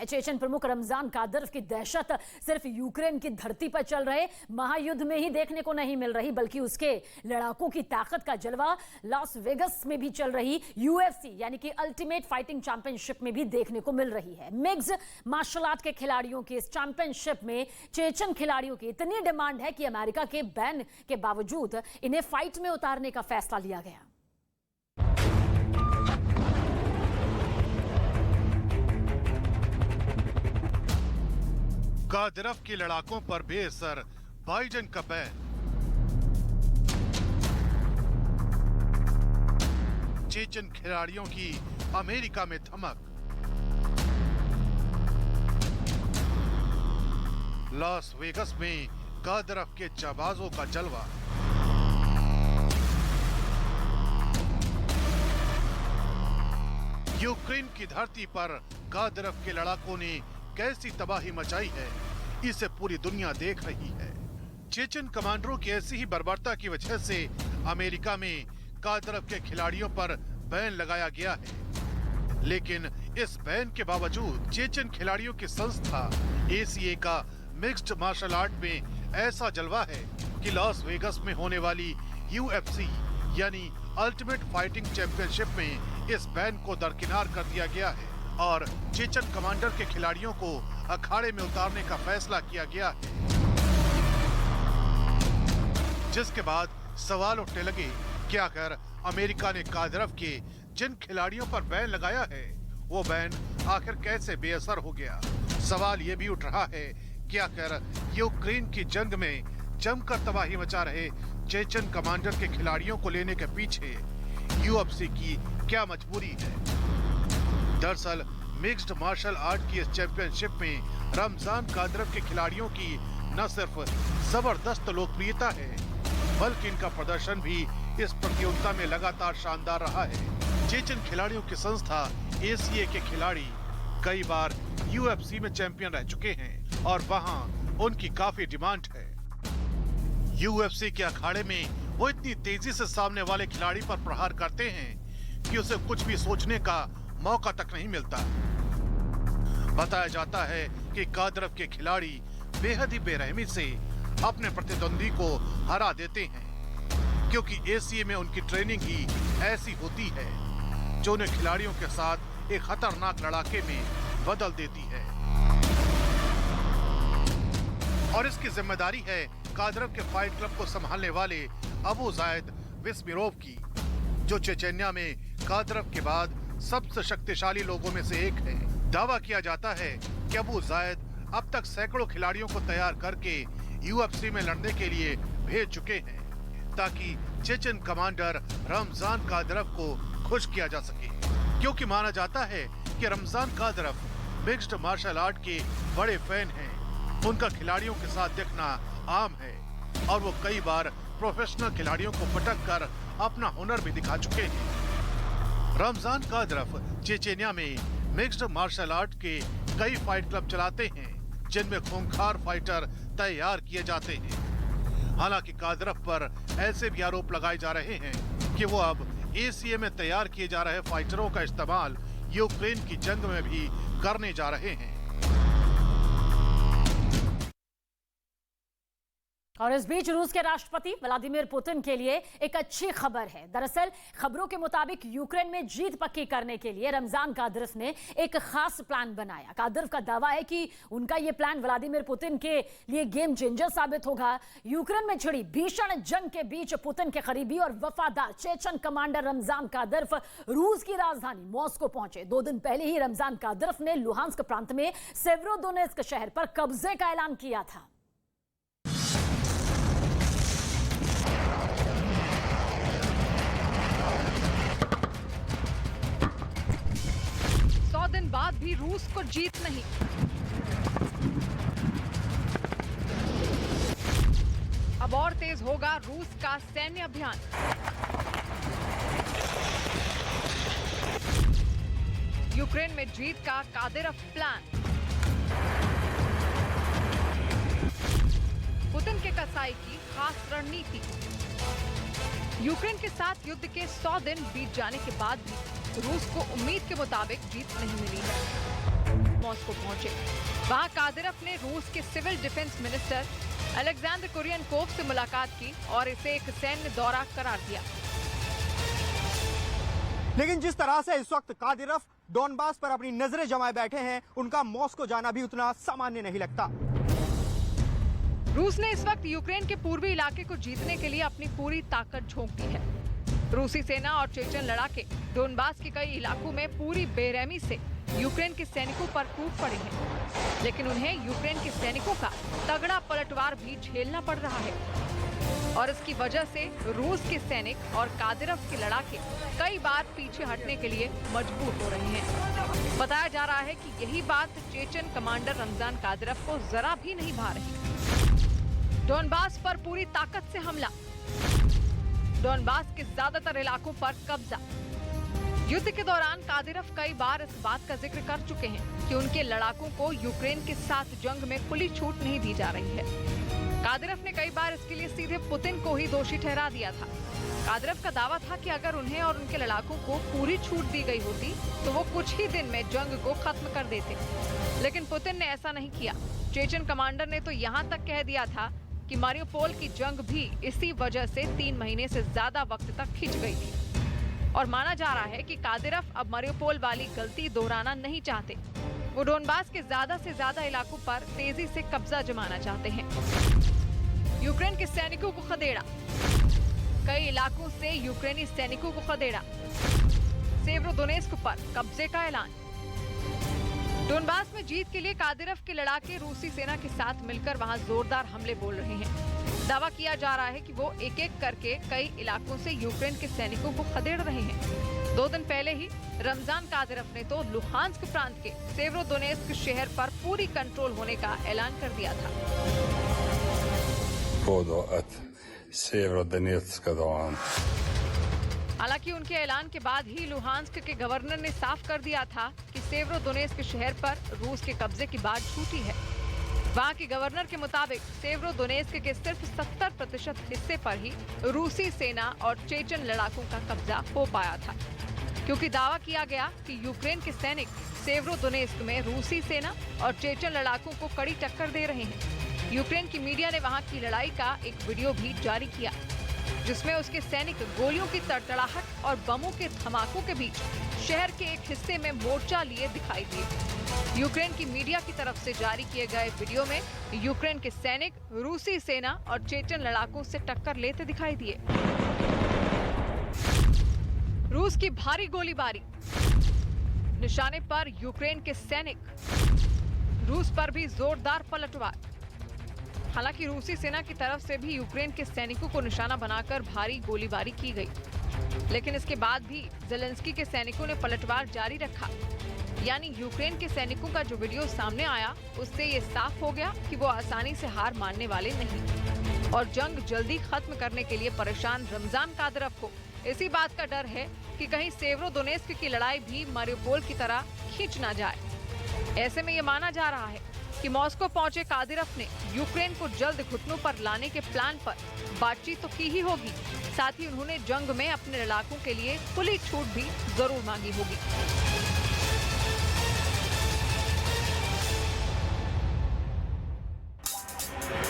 है। चेचन प्रमुख रमजान कादिरोव की दहशत सिर्फ यूक्रेन की धरती पर चल रहे महायुद्ध में ही देखने को नहीं मिल रही, बल्कि उसके लड़ाकों की ताकत का जलवा लॉस वेगस में भी चल रही यूएफसी यानी कि अल्टीमेट फाइटिंग चैंपियनशिप में भी देखने को मिल रही है। मिक्स्ड मार्शल आर्ट के खिलाड़ियों की इस चैंपियनशिप में चेचन खिलाड़ियों की इतनी डिमांड है कि अमेरिका के बैन के बावजूद इन्हें फाइट में उतारने का फैसला लिया गया। कादिरोव के लड़ाकों पर बेअसर बाइडेन का बैन। चेचन खिलाड़ियों की अमेरिका में धमक। लॉस वेगस में कादिरोव के जाबाजों का जलवा। यूक्रेन की धरती पर कादिरोव के लड़ाकों ने कैसी तबाही मचाई है, इसे पूरी दुनिया देख रही है। चेचन कमांडरों की ऐसी ही बर्बरता की वजह से अमेरिका में कादिरोव के खिलाड़ियों पर बैन लगाया गया है, लेकिन इस बैन के बावजूद चेचन खिलाड़ियों की संस्था ACA का मिक्स्ड मार्शल आर्ट में ऐसा जलवा है कि लॉस वेगस में होने वाली UFC यानी अल्टीमेट फाइटिंग चैंपियनशिप में इस बैन को दरकिनार कर दिया गया है और चेचन कमांडर के खिलाड़ियों को अखाड़े में उतारने का फैसला किया गया है। जिसके बाद सवाल उठने लगे कि आखिर अमेरिका ने कादिरोव के जिन खिलाड़ियों पर बैन लगाया है वो बैन आखिर कैसे बेअसर हो गया। सवाल ये भी उठ रहा है कि आखिर यूक्रेन की जंग में जमकर तबाही मचा रहे चेचन कमांडर के खिलाड़ियों को लेने के पीछे UFC की क्या मजबूरी है। दरअसल मिक्स्ड मार्शल आर्ट की इस चैंपियनशिप में रमजान कादिरोव के खिलाड़ियों की न सिर्फ जबरदस्त लोकप्रियता है, बल्कि इनका प्रदर्शन भी इस प्रतियोगिता में लगातार शानदार रहा है। चेचन खिलाड़ियों की संस्था ACA के खिलाड़ी कई बार UFC में चैंपियन रह चुके हैं और वहां उनकी काफी डिमांड है। UFC के अखाड़े में वो इतनी तेजी से सामने वाले खिलाड़ी पर प्रहार करते हैं कि उसे कुछ भी सोचने का मौका तक नहीं मिलता। बताया जाता है कि कादिरोव के खिलाड़ी बेहद ही बेरहमी से अपने प्रतिद्वंदी को हरा देते हैं, क्योंकि ACA में उनकी ट्रेनिंग ही ऐसी होती है जो उन्हें खिलाड़ियों के साथ एक खतरनाक लड़ाके में बदल देती है। और इसकी जिम्मेदारी है कादिरोव के फाइट क्लब को संभालने वाले अबू जायद विस्मिरोव की, जो चेचन्या में कादिरोव के बाद सबसे शक्तिशाली लोगों में से एक है। दावा किया जाता है कि अबू जायद अब तक सैकड़ों खिलाड़ियों को तैयार करके UFC में लड़ने के लिए भेज चुके हैं, ताकि चेचन कमांडर रमजान कादिरोव को खुश किया जा सके। क्योंकि माना जाता है कि Ramzan Kadyrov mixed martial art के बड़े फैन हैं। उनका खिलाड़ियों के साथ देखना आम है और वो कई बार प्रोफेशनल खिलाड़ियों को पटक कर अपना हुनर भी दिखा चुके हैं। रमजान कादिरोव चेचेनिया में मिक्स्ड मार्शल आर्ट के कई फाइट क्लब चलाते हैं, जिनमें खूंखार फाइटर तैयार किए जाते हैं। हालांकि कादिरोव पर ऐसे भी आरोप लगाए जा रहे हैं कि वो अब ACA में तैयार किए जा रहे फाइटरों का इस्तेमाल यूक्रेन की जंग में भी करने जा रहे हैं। और इस बीच रूस के राष्ट्रपति व्लादिमीर पुतिन के लिए एक अच्छी खबर है। दरअसल खबरों के मुताबिक यूक्रेन में जीत पक्की करने के लिए रमजान कादिरोव ने एक खास प्लान बनाया। कादिरोव का दावा है कि उनका ये प्लान व्लादिमीर पुतिन के लिए गेम चेंजर साबित होगा। यूक्रेन में छिड़ी भीषण जंग के बीच पुतिन के करीबी और वफादार चेचन कमांडर रमजान कादिरोव रूस की राजधानी मॉस्को पहुंचे। 2 दिन पहले ही रमजान कादिरोव ने लुहांस्क प्रांत में सेवेरोडोनेत्स्क शहर पर कब्जे का ऐलान किया था। 100 दिन बाद भी रूस को जीत नहीं। अब और तेज होगा रूस का सैन्य अभियान। यूक्रेन में जीत का कादिरोव प्लान। पुतिन के कसाई की खास रणनीति। यूक्रेन के साथ युद्ध के 100 दिन बीत जाने के बाद भी रूस को उम्मीद के मुताबिक जीत नहीं मिली है। मॉस्को पहुंचे। वहां कादिरोव ने रूस के सिविल डिफेंस मिनिस्टर अलेक्जेंडर कुरियनकोव से मुलाकात की और इसे एक सैन्य दौरा करार दिया। लेकिन जिस तरह से इस वक्त कादिरोव डोनबास पर अपनी नजरें जमाए बैठे हैं, उनका मॉस्को जाना भी उतना सामान्य नहीं लगता। रूस ने इस वक्त यूक्रेन के पूर्वी इलाके को जीतने के लिए अपनी पूरी ताकत झोंक दी है। रूसी सेना और चेचन लड़ाके डोनबास के कई इलाकों में पूरी बेरहमी से यूक्रेन के सैनिकों पर कूद पड़े हैं, लेकिन उन्हें यूक्रेन के सैनिकों का तगड़ा पलटवार भी झेलना पड़ रहा है और इसकी वजह से रूस के सैनिक और कादिरोव के लड़ाके कई बार पीछे हटने के लिए मजबूर हो रहे हैं। बताया जा रहा है कि यही बात चेचन कमांडर रमजान कादिरोव को जरा भी नहीं भा रही। डोनबास पर पूरी ताकत से हमला, डोनबास के ज्यादातर इलाकों पर कब्जा। युद्ध के दौरान कादिरोव कई बार इस बात का जिक्र कर चुके हैं कि उनके लड़ाकों को यूक्रेन के साथ जंग में खुली छूट नहीं दी जा रही है। कादिरोव ने कई बार इसके लिए सीधे पुतिन को ही दोषी ठहरा दिया था। कादिरोव का दावा था कि अगर उन्हें और उनके लड़ाकों को पूरी छूट दी गई होती तो वो कुछ ही दिन में जंग को खत्म कर देते, लेकिन पुतिन ने ऐसा नहीं किया। चेचन कमांडर ने तो यहाँ तक कह दिया था कि मारियोपोल की जंग भी इसी वजह से 3 महीने से ज्यादा वक्त तक खिंच गई थी और माना जा रहा है कि कादिरोव अब मारियोपोल वाली गलती दोहराना नहीं चाहते। वो डोनबास के ज्यादा से ज्यादा इलाकों पर तेजी से कब्जा जमाना चाहते हैं। यूक्रेन के सैनिकों को खदेड़ा, कई इलाकों से यूक्रेनी सैनिकों को खदेड़ा। सेवरोदोनेस्क पर कब्जे का ऐलान। डोनबास में जीत के लिए कादिरोव के लड़ाके रूसी सेना के साथ मिलकर वहां जोरदार हमले बोल रहे हैं। दावा किया जा रहा है कि वो एक एक करके कई इलाकों से यूक्रेन के सैनिकों को खदेड़ रहे हैं। 2 दिन पहले ही रमजान कादिरोव ने तो लुहांस्क प्रांत के सेवरोदोनेस्क शहर पर पूरी कंट्रोल होने का ऐलान कर दिया था। हालांकि उनके ऐलान के बाद ही लुहांस्क के गवर्नर ने साफ कर दिया था कि सेवरोदोनेस्क शहर पर रूस के कब्जे की बात झूठी है। वहां के गवर्नर के मुताबिक सेवरोदोनेस्क के सिर्फ 70% हिस्से पर ही रूसी सेना और चेचन लड़ाकों का कब्जा हो पाया था, क्योंकि दावा किया गया कि यूक्रेन के सैनिक सेवरोदोनेस्क में रूसी सेना और चेचन लड़ाकों को कड़ी टक्कर दे रहे हैं। यूक्रेन की मीडिया ने वहां की लड़ाई का एक वीडियो भी जारी किया, जिसमें उसके सैनिक गोलियों की तड़तड़ाहट और बमों के धमाकों के बीच शहर के एक हिस्से में मोर्चा लिए दिखाई दिए। यूक्रेन की मीडिया की तरफ से जारी किए गए वीडियो में यूक्रेन के सैनिक रूसी सेना और चेचन लड़ाकों से टक्कर लेते दिखाई दिए। रूस की भारी गोलीबारी, निशाने पर यूक्रेन के सैनिक, रूस पर भी जोरदार पलटवार। हालांकि रूसी सेना की तरफ से भी यूक्रेन के सैनिकों को निशाना बनाकर भारी गोलीबारी की गई, लेकिन इसके बाद भी ज़ेलेंस्की के सैनिकों ने पलटवार जारी रखा। यानी यूक्रेन के सैनिकों का जो वीडियो सामने आया, उससे ये साफ हो गया कि वो आसानी से हार मानने वाले नहीं और जंग जल्दी खत्म करने के लिए परेशान रमजान कादिरोव को इसी बात का डर है कि कहीं सेवरोदोनेस्क की लड़ाई भी मारियोपोल की तरह खींच ना जाए। ऐसे में ये माना जा रहा है कि मॉस्को पहुंचे कादिरोव ने यूक्रेन को जल्द घुटनों पर लाने के प्लान पर बातचीत तो की ही होगी, साथ ही उन्होंने जंग में अपने लड़ाकों के लिए खुली छूट भी जरूर मांगी होगी।